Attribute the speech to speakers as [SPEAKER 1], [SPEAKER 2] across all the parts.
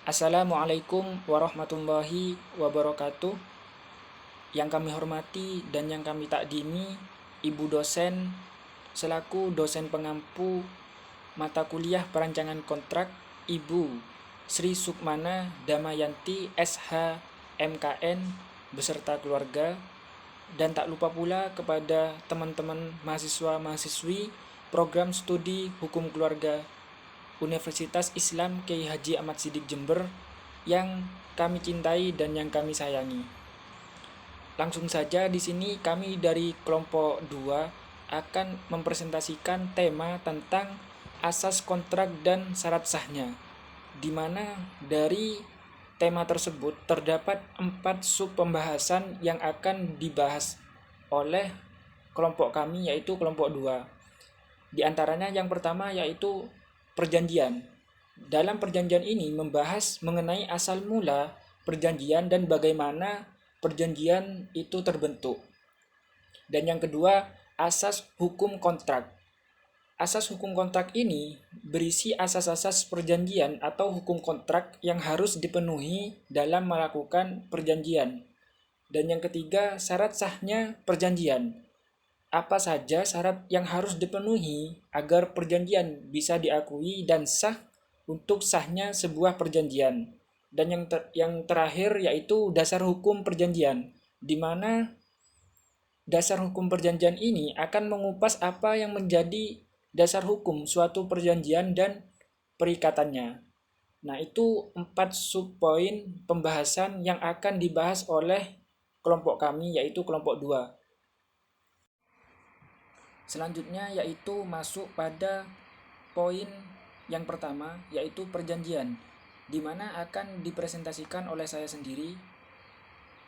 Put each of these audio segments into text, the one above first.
[SPEAKER 1] Assalamualaikum warahmatullahi wabarakatuh. Yang kami hormati dan yang kami takdimi Ibu dosen selaku dosen pengampu mata kuliah perancangan kontrak, Ibu Sri Sukmana Damayanti SH MKN beserta keluarga, dan tak lupa pula kepada teman-teman mahasiswa-mahasiswi program studi hukum keluarga Universitas Islam Kyai Haji Ahmad Siddiq Jember yang kami cintai dan yang kami sayangi. Langsung saja di sini kami dari kelompok 2 akan mempresentasikan tema tentang asas kontrak dan syarat sahnya, di mana dari tema tersebut terdapat 4 sub pembahasan yang akan dibahas oleh kelompok kami, yaitu kelompok 2. Di antaranya yang pertama yaitu perjanjian. Dalam perjanjian ini membahas mengenai asal mula perjanjian dan bagaimana perjanjian itu terbentuk. Dan yang kedua, asas hukum kontrak. Asas hukum kontrak ini berisi asas-asas perjanjian atau hukum kontrak yang harus dipenuhi dalam melakukan perjanjian. Dan yang ketiga, syarat sahnya perjanjian. Apa saja syarat yang harus dipenuhi agar perjanjian bisa diakui dan sah untuk sahnya sebuah perjanjian. Dan yang terakhir yaitu dasar hukum perjanjian, di mana dasar hukum perjanjian ini akan mengupas apa yang menjadi dasar hukum suatu perjanjian dan perikatannya. Nah, itu 4 subpoin pembahasan yang akan dibahas oleh kelompok kami, yaitu kelompok 2. Selanjutnya yaitu masuk pada poin yang pertama, yaitu perjanjian, di mana akan dipresentasikan oleh saya sendiri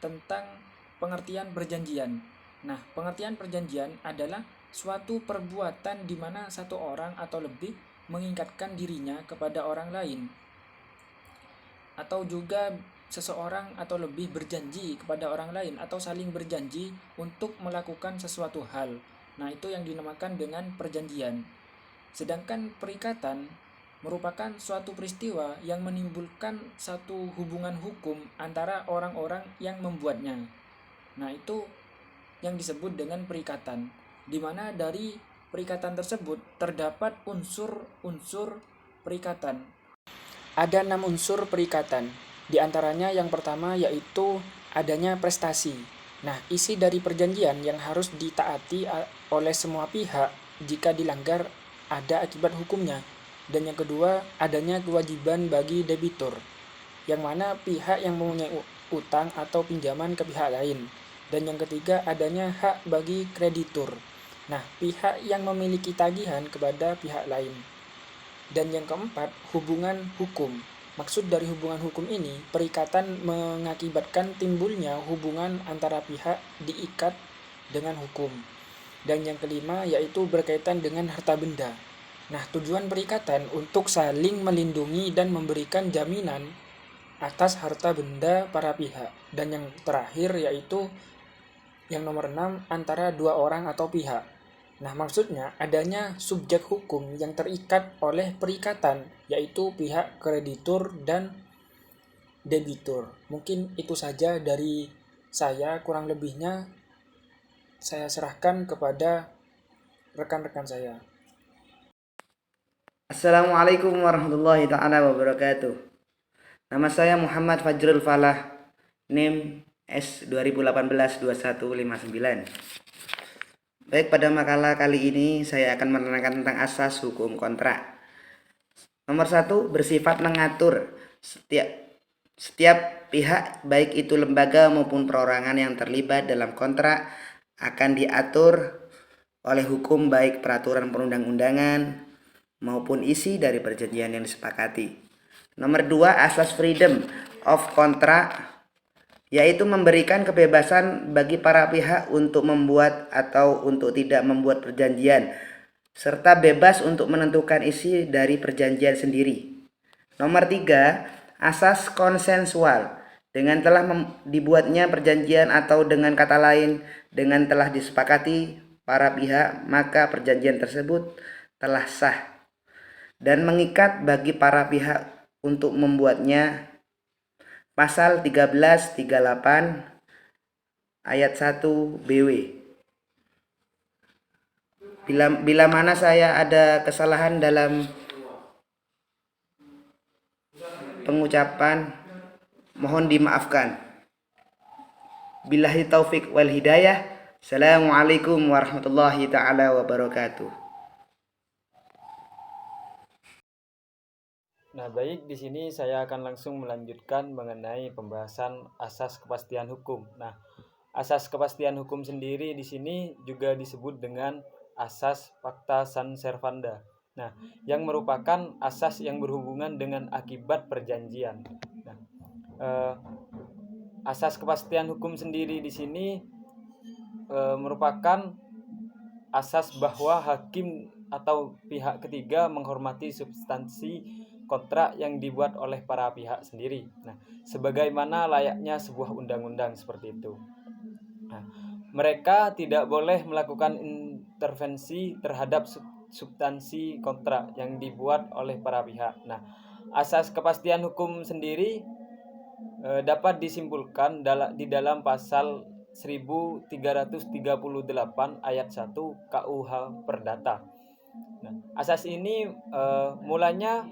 [SPEAKER 1] tentang pengertian perjanjian. Nah, pengertian perjanjian adalah suatu perbuatan di mana satu orang atau lebih mengikatkan dirinya kepada orang lain, atau juga seseorang atau lebih berjanji kepada orang lain atau saling berjanji untuk melakukan sesuatu hal. Nah, itu yang dinamakan dengan perjanjian. Sedangkan perikatan merupakan suatu peristiwa yang menimbulkan satu hubungan hukum antara orang-orang yang membuatnya. Nah, itu yang disebut dengan perikatan, di mana dari perikatan tersebut terdapat unsur-unsur perikatan. Ada 6 unsur perikatan. Di antaranya yang pertama yaitu adanya prestasi. Nah, isi dari perjanjian yang harus ditaati oleh semua pihak jika dilanggar ada akibat hukumnya. Dan yang kedua, adanya kewajiban bagi debitur, yang mana pihak yang mempunyai utang atau pinjaman ke pihak lain. Dan yang ketiga, adanya hak bagi kreditur. Nah, pihak yang memiliki tagihan kepada pihak lain. Dan yang keempat, hubungan hukum. Maksud dari hubungan hukum ini, perikatan mengakibatkan timbulnya hubungan antara pihak diikat dengan hukum. Dan yang kelima yaitu berkaitan dengan harta benda. Nah, tujuan perikatan untuk saling melindungi dan memberikan jaminan atas harta benda para pihak. Dan yang terakhir yaitu yang nomor 6, antara dua orang atau pihak. Nah, maksudnya adanya subjek hukum yang terikat oleh perikatan, yaitu pihak kreditur dan debitur. Mungkin itu saja dari saya, kurang lebihnya saya serahkan kepada rekan-rekan saya.
[SPEAKER 2] Assalamualaikum warahmatullahi ta'ala wabarakatuh. Nama saya Muhammad Fajrul Falah, NIM S2018-2159. Baik, pada makalah kali ini saya akan menerangkan tentang asas hukum kontrak. Nomor 1, bersifat mengatur setiap pihak, baik itu lembaga maupun perorangan yang terlibat dalam kontrak, akan diatur oleh hukum, baik peraturan perundang-undangan maupun isi dari perjanjian yang disepakati. Nomor 2, asas freedom of contract, yaitu memberikan kebebasan bagi para pihak untuk membuat atau untuk tidak membuat perjanjian, serta bebas untuk menentukan isi dari perjanjian sendiri. Nomor 3, asas konsensual, dengan telah dibuatnya perjanjian atau dengan kata lain, dengan telah disepakati para pihak, maka perjanjian tersebut telah sah dan mengikat bagi para pihak untuk membuatnya pasal 1338 ayat 1 BW. Bila mana saya ada kesalahan dalam pengucapan, mohon dimaafkan. Billahi taufik wal hidayah. Assalamualaikum warahmatullahi taala wabarakatuh.
[SPEAKER 3] Nah, baik, di sini saya akan langsung melanjutkan mengenai pembahasan asas kepastian hukum. Nah, asas kepastian hukum sendiri di sini juga disebut dengan asas pacta sunt servanda. Nah, yang merupakan asas yang berhubungan dengan akibat perjanjian. Nah, asas kepastian hukum sendiri di sini merupakan asas bahwa hakim atau pihak ketiga menghormati substansi kontrak yang dibuat oleh para pihak sendiri. Nah, sebagaimana layaknya sebuah undang-undang seperti itu. Nah, mereka tidak boleh melakukan intervensi terhadap substansi kontrak yang dibuat oleh para pihak. Nah, asas kepastian hukum sendiri dapat disimpulkan di dalam pasal 1338 ayat 1 KUH Perdata. Nah, asas ini mulanya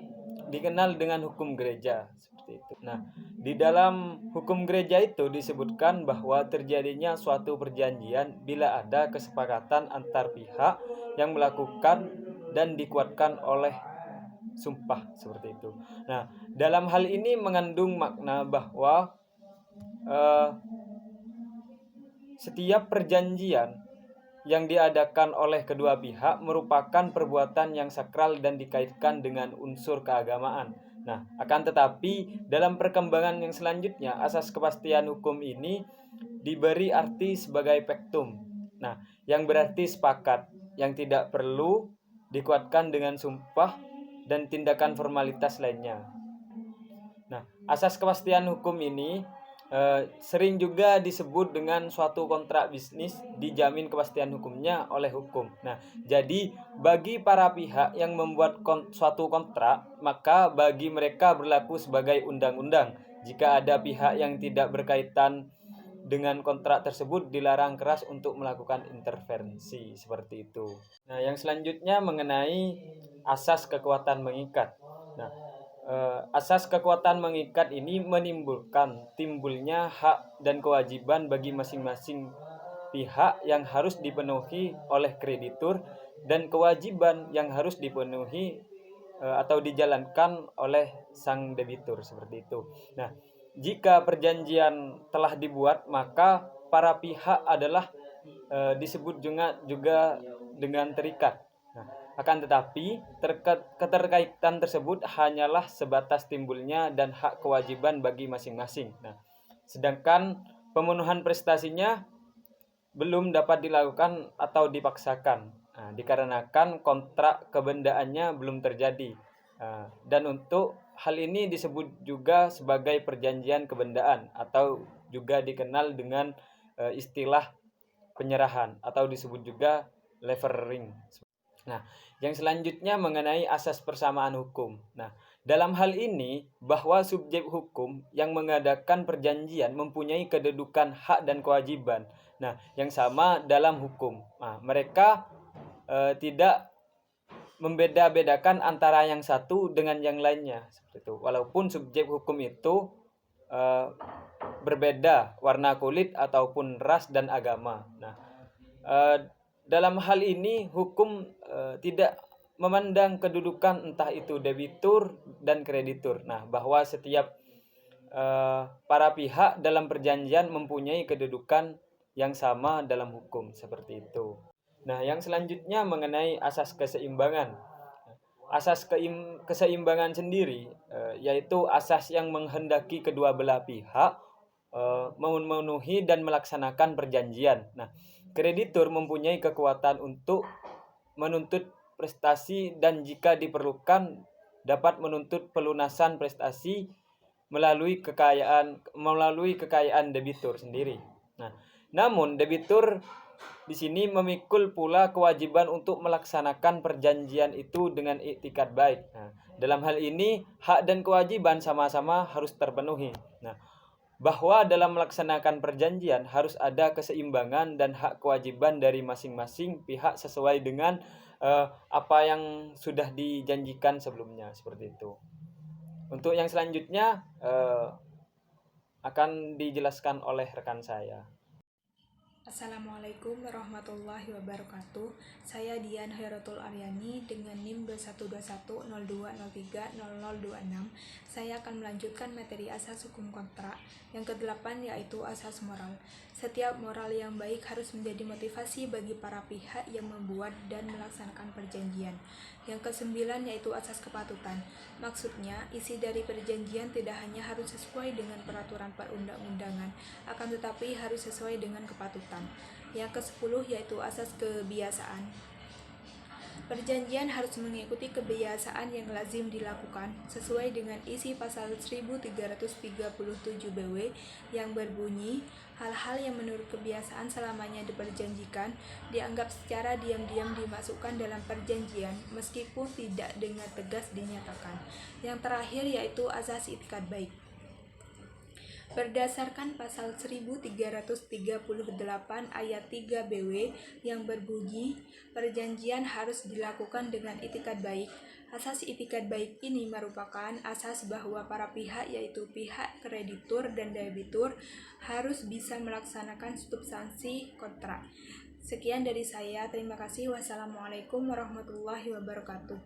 [SPEAKER 3] dikenal dengan hukum gereja seperti itu. Nah, di dalam hukum gereja itu disebutkan bahwa terjadinya suatu perjanjian bila ada kesepakatan antar pihak yang melakukan dan dikuatkan oleh sumpah seperti itu. Nah, dalam hal ini mengandung makna bahwa setiap perjanjian yang diadakan oleh kedua pihak merupakan perbuatan yang sakral dan dikaitkan dengan unsur keagamaan. Nah, akan tetapi dalam perkembangan yang selanjutnya, asas kepastian hukum ini diberi arti sebagai pektum. Nah, yang berarti sepakat, yang tidak perlu dikuatkan dengan sumpah dan tindakan formalitas lainnya. Nah, asas kepastian hukum ini sering juga disebut dengan suatu kontrak bisnis dijamin kepastian hukumnya oleh hukum. Nah, jadi bagi para pihak yang membuat suatu kontrak, maka bagi mereka berlaku sebagai undang-undang. Jika ada pihak yang tidak berkaitan dengan kontrak tersebut dilarang keras untuk melakukan intervensi seperti itu. Nah, yang selanjutnya mengenai asas kekuatan mengikat. Nah, asas kekuatan mengikat ini menimbulkan timbulnya hak dan kewajiban bagi masing-masing pihak yang harus dipenuhi oleh kreditur dan kewajiban yang harus dipenuhi atau dijalankan oleh sang debitur seperti itu. Nah, jika perjanjian telah dibuat, maka para pihak adalah disebut juga dengan terikat. Nah, akan tetapi keterkaitan tersebut hanyalah sebatas timbulnya dan hak kewajiban bagi masing-masing. Nah, sedangkan pemenuhan prestasinya belum dapat dilakukan atau dipaksakan. Nah, dikarenakan kontrak kebendaannya belum terjadi. Dan untuk hal ini disebut juga sebagai perjanjian kebendaan atau juga dikenal dengan istilah penyerahan atau disebut juga levering. Nah, yang selanjutnya mengenai asas persamaan hukum. Nah, dalam hal ini bahwa subjek hukum yang mengadakan perjanjian mempunyai kedudukan hak dan kewajiban. Nah, yang sama dalam hukum. Nah, mereka tidak membeda-bedakan antara yang satu dengan yang lainnya seperti itu. Walaupun subjek hukum itu berbeda warna kulit ataupun ras dan agama. Nah, dalam hal ini hukum tidak memandang kedudukan entah itu debitur dan kreditur. Nah, bahwa setiap para pihak dalam perjanjian mempunyai kedudukan yang sama dalam hukum seperti itu. Nah, yang selanjutnya mengenai asas keseimbangan. Asas keseimbangan sendiri yaitu asas yang menghendaki kedua belah pihak memenuhi dan melaksanakan perjanjian. Nah, kreditur mempunyai kekuatan untuk menuntut prestasi dan jika diperlukan dapat menuntut pelunasan prestasi melalui kekayaan debitur sendiri. Nah, namun debitur di sini memikul pula kewajiban untuk melaksanakan perjanjian itu dengan iktikad baik. Nah, dalam hal ini hak dan kewajiban sama-sama harus terpenuhi. Nah, bahwa dalam melaksanakan perjanjian harus ada keseimbangan dan hak kewajiban dari masing-masing pihak sesuai dengan apa yang sudah dijanjikan sebelumnya, seperti itu. Untuk yang selanjutnya akan dijelaskan oleh rekan saya.
[SPEAKER 4] Assalamualaikum warahmatullahi wabarakatuh. Saya Dian Hairatul Aryani dengan NIM 212102030026. Saya akan melanjutkan materi asas hukum kontrak yang ke-8, yaitu asas moral. Setiap moral yang baik harus menjadi motivasi bagi para pihak yang membuat dan melaksanakan perjanjian. Yang ke-9 yaitu asas kepatutan. Maksudnya, isi dari perjanjian tidak hanya harus sesuai dengan peraturan perundang-undangan, akan tetapi harus sesuai dengan kepatutan. Yang ke-10 yaitu asas kebiasaan. Perjanjian harus mengikuti kebiasaan yang lazim dilakukan sesuai dengan isi pasal 1337 BW yang berbunyi, hal-hal yang menurut kebiasaan selamanya diperjanjikan dianggap secara diam-diam dimasukkan dalam perjanjian meskipun tidak dengan tegas dinyatakan. Yang terakhir yaitu asas itikad baik. Berdasarkan pasal 1338 ayat 3 BW yang berbunyi, perjanjian harus dilakukan dengan itikad baik. Asas itikad baik ini merupakan asas bahwa para pihak, yaitu pihak kreditur dan debitur, harus bisa melaksanakan substansi kontrak. Sekian dari saya, terima kasih. Wassalamualaikum warahmatullahi wabarakatuh.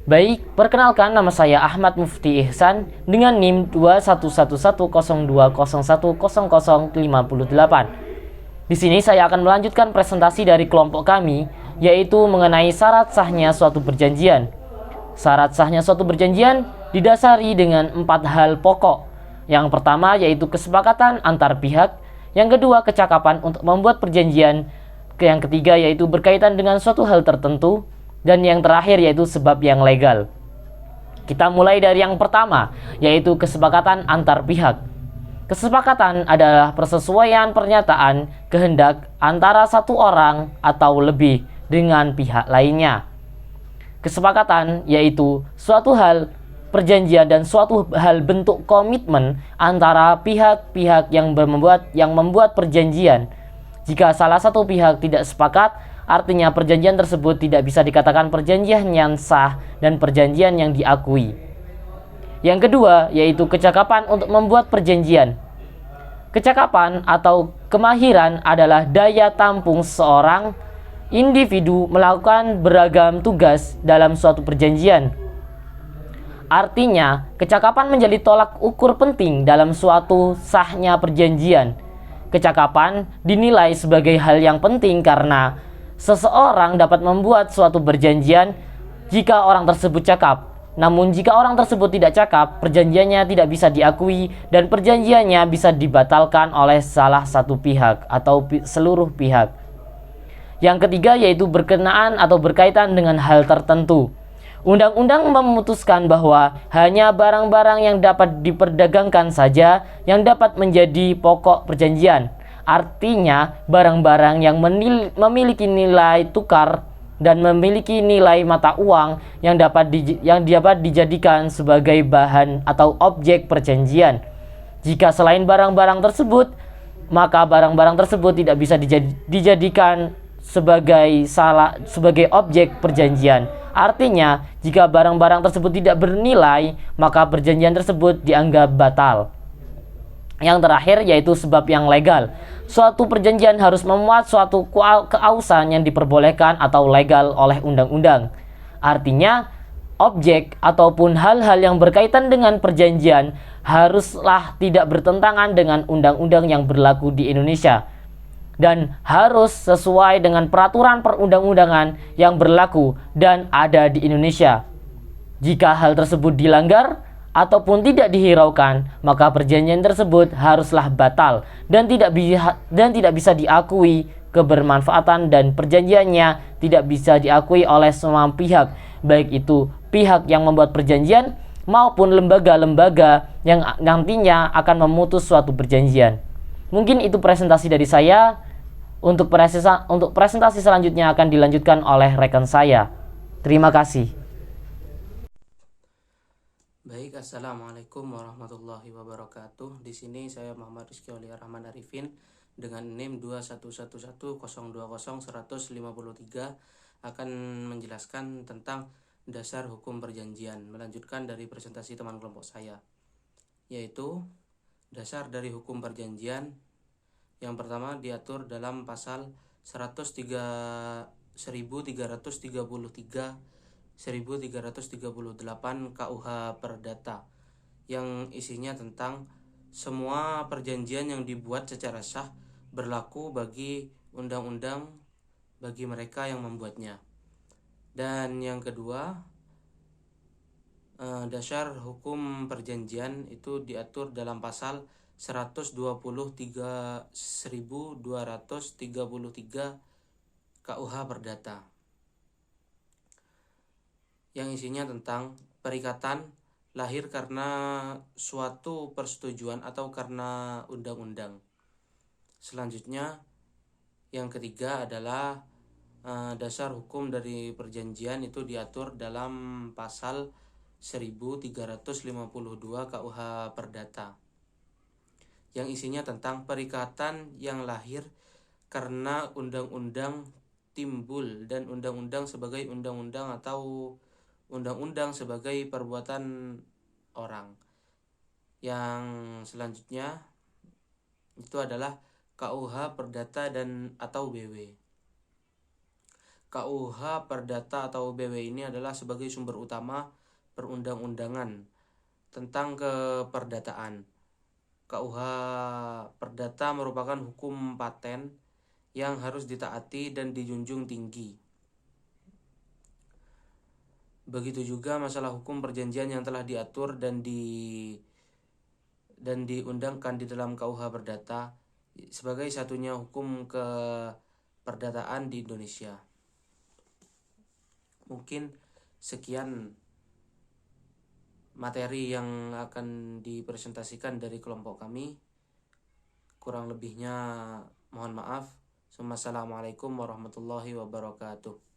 [SPEAKER 5] Baik, perkenalkan, nama saya Ahmad Mufti Ihsan dengan NIM 211101010058. Di sini saya akan melanjutkan presentasi dari kelompok kami, yaitu mengenai syarat sahnya suatu perjanjian. Syarat sahnya suatu perjanjian didasari dengan 4 hal pokok. Yang pertama yaitu kesepakatan antar pihak, yang kedua kecakapan untuk membuat perjanjian, yang ketiga yaitu berkaitan dengan suatu hal tertentu, dan yang terakhir yaitu sebab yang legal. Kita mulai dari yang pertama, yaitu kesepakatan antar pihak. Kesepakatan adalah persesuaian pernyataan kehendak antara satu orang atau lebih dengan pihak lainnya. Kesepakatan yaitu suatu hal, perjanjian dan suatu hal bentuk komitmen antara pihak-pihak yang membuat perjanjian. Jika salah satu pihak tidak sepakat, artinya perjanjian tersebut tidak bisa dikatakan perjanjian yang sah dan perjanjian yang diakui. Yang kedua yaitu kecakapan untuk membuat perjanjian. Kecakapan atau kemahiran adalah daya tampung seorang individu melakukan beragam tugas dalam suatu perjanjian. Artinya, kecakapan menjadi tolak ukur penting dalam suatu sahnya perjanjian. Kecakapan dinilai sebagai hal yang penting karena seseorang dapat membuat suatu perjanjian jika orang tersebut cakap. Namun jika orang tersebut tidak cakap, perjanjiannya tidak bisa diakui dan perjanjiannya bisa dibatalkan oleh salah satu pihak atau seluruh pihak. Yang ketiga yaitu berkenaan atau berkaitan dengan hal tertentu. Undang-undang memutuskan bahwa hanya barang-barang yang dapat diperdagangkan saja yang dapat menjadi pokok perjanjian. Artinya, barang-barang yang memiliki nilai tukar dan memiliki nilai mata uang yang dapat dijadikan sebagai bahan atau objek perjanjian. Jika selain barang-barang tersebut, maka barang-barang tersebut tidak bisa dijadikan sebagai objek perjanjian. Artinya, jika barang-barang tersebut tidak bernilai, maka perjanjian tersebut dianggap batal. Yang terakhir yaitu sebab yang legal. Suatu perjanjian harus memuat suatu keausan yang diperbolehkan atau legal oleh undang-undang. Artinya, objek ataupun hal-hal yang berkaitan dengan perjanjian haruslah tidak bertentangan dengan undang-undang yang berlaku di Indonesia dan harus sesuai dengan peraturan perundang-undangan yang berlaku dan ada di Indonesia. Jika hal tersebut dilanggar ataupun tidak dihiraukan, maka perjanjian tersebut haruslah batal dan tidak bisa diakui kebermanfaatan dan perjanjiannya tidak bisa diakui oleh semua pihak, baik itu pihak yang membuat perjanjian maupun lembaga-lembaga yang nantinya akan memutus suatu perjanjian. Mungkin itu presentasi dari saya. Untuk presentasi selanjutnya akan dilanjutkan oleh rekan saya. Terima kasih.
[SPEAKER 6] Baik, Assalamualaikum warahmatullahi wabarakatuh. Di sini saya Muhammad Rizky Aulia Rahman Arifin dengan NIM 21101020153 akan menjelaskan tentang dasar hukum perjanjian, melanjutkan dari presentasi teman kelompok saya, yaitu dasar dari hukum perjanjian. Yang pertama diatur dalam pasal 1333 1338 KUH Perdata, yang isinya tentang semua perjanjian yang dibuat secara sah berlaku bagi undang-undang bagi mereka yang membuatnya. Dan yang kedua, dasar hukum perjanjian itu diatur dalam pasal 1233 KUH Perdata, yang isinya tentang perikatan lahir karena suatu persetujuan atau karena undang-undang. Selanjutnya, yang ketiga adalah dasar hukum dari perjanjian itu diatur dalam pasal 1352 KUH Perdata, yang isinya tentang perikatan yang lahir karena undang-undang timbul dan undang-undang sebagai undang-undang atau undang-undang sebagai perbuatan orang. Yang selanjutnya itu adalah KUH Perdata dan atau BW. KUH Perdata atau BW ini adalah sebagai sumber utama perundang-undangan tentang keperdataan. KUH Perdata merupakan hukum paten yang harus ditaati dan dijunjung tinggi. Begitu juga masalah hukum perjanjian yang telah diatur dan diundangkan di dalam KUH Perdata sebagai satunya hukum keperdataan di Indonesia. Mungkin sekian materi yang akan dipresentasikan dari kelompok kami. Kurang lebihnya mohon maaf. Assalamualaikum warahmatullahi wabarakatuh.